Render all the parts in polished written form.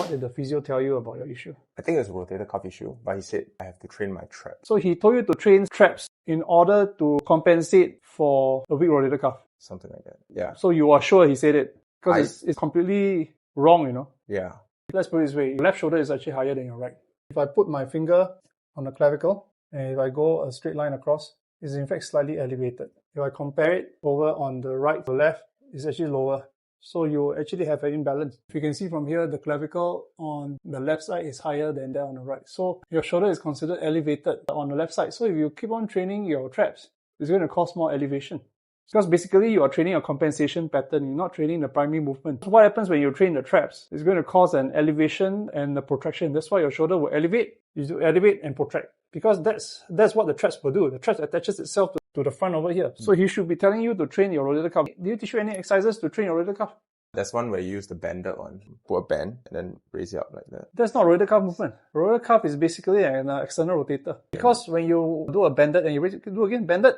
What did the physio tell you about your issue? I think it's a rotator cuff issue, but he said I have to train my traps. So he told you to train traps in order to compensate for a weak rotator cuff. Something like that. Yeah. So you are sure he said it? Because it's completely wrong, you know? Yeah. Let's put it this way. Your left shoulder is actually higher than your right. If I put my finger on the clavicle, and if I go a straight line across, it's in fact slightly elevated. If I compare it over on the right to left, it's actually lower. So you actually have an imbalance. If you can see from here, the clavicle on the left side is higher than that on the right. So your shoulder is considered elevated on the left side. So if you keep on training your traps, it's going to cause more elevation. Because basically you are training a compensation pattern, you're not training the primary movement. So what happens when you train the traps? It's going to cause an elevation and a protraction. That's why your shoulder will elevate. You do elevate and protract. Because that's what the traps will do. The traps attaches itself to the front over here. So he should be telling you to train your rotator cuff. Did he teach you any exercises to train your rotator cuff? There's one where you use the banded one. Put a band and then raise it up like that. That's not rotator cuff movement. Rotator cuff is basically an external rotator. Because when you do a banded and you raise it, do again banded,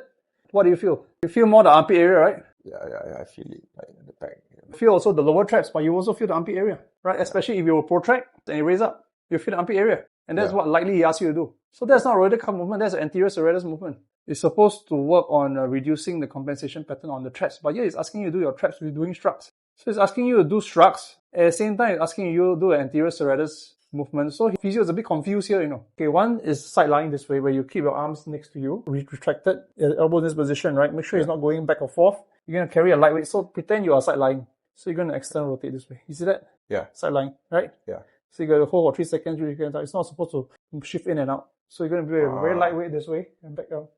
what do you feel? You feel more the armpit area, right? Yeah, I feel it like in the back. You feel also the lower traps, but you also feel the armpit area, right? Especially if you protract and you raise up, you feel the armpit area. And that's what likely he asks you to do. So that's not rotator cuff movement, that's an anterior serratus movement. It's supposed to work on reducing the compensation pattern on the traps. But here it's asking you to do your traps with doing struts. So it's asking you to do struts. At the same time, it's asking you to do an anterior serratus movement. So physio is a bit confused here, you know. Okay, one is side lying this way, where you keep your arms next to you, retracted, elbow in this position, right? Make sure it's not going back or forth. You're going to carry a lightweight. So pretend you are side lying. So you're going to external rotate this way. You see that? Yeah. Side lying, right? Yeah. So you got to hold for 3 seconds, 3 seconds. It's not supposed to shift in and out. So you're going to be very lightweight this way and back out.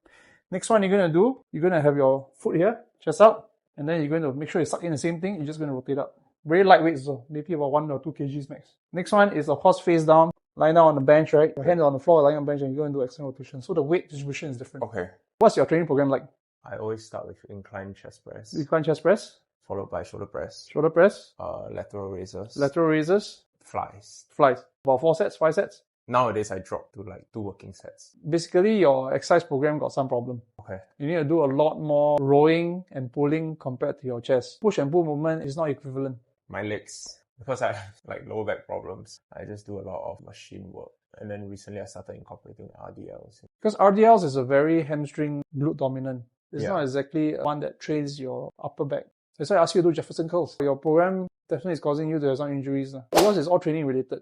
Next one you're going to do, you're going to have your foot here, chest out, and then you're going to make sure you suck in the same thing. You're just going to rotate up. Very lightweight, so maybe about 1 or 2 kgs max. Next one is, of course, face down, lying down on the bench, right? Your hand on the floor, lying on the bench, and you're going to do external rotation. So the weight distribution is different. Okay. What's your training program like? I always start with incline chest press. Incline chest press. Followed by shoulder press. Shoulder press. Lateral raises. Lateral raises. Flies. Flies. About 4 sets, 5 sets? Nowadays, I drop to like 2 working sets. Basically, your exercise program got some problem. Okay. You need to do a lot more rowing and pulling compared to your chest. Push and pull movement is not equivalent. My legs, because I have like lower back problems, I just do a lot of machine work. And then recently I started incorporating RDLs. Because RDLs is a very hamstring glute dominant. It's not exactly one that trains your upper back. That's why I asked you to do Jefferson curls. Your program definitely is causing you to have some injuries. Yours is all training related.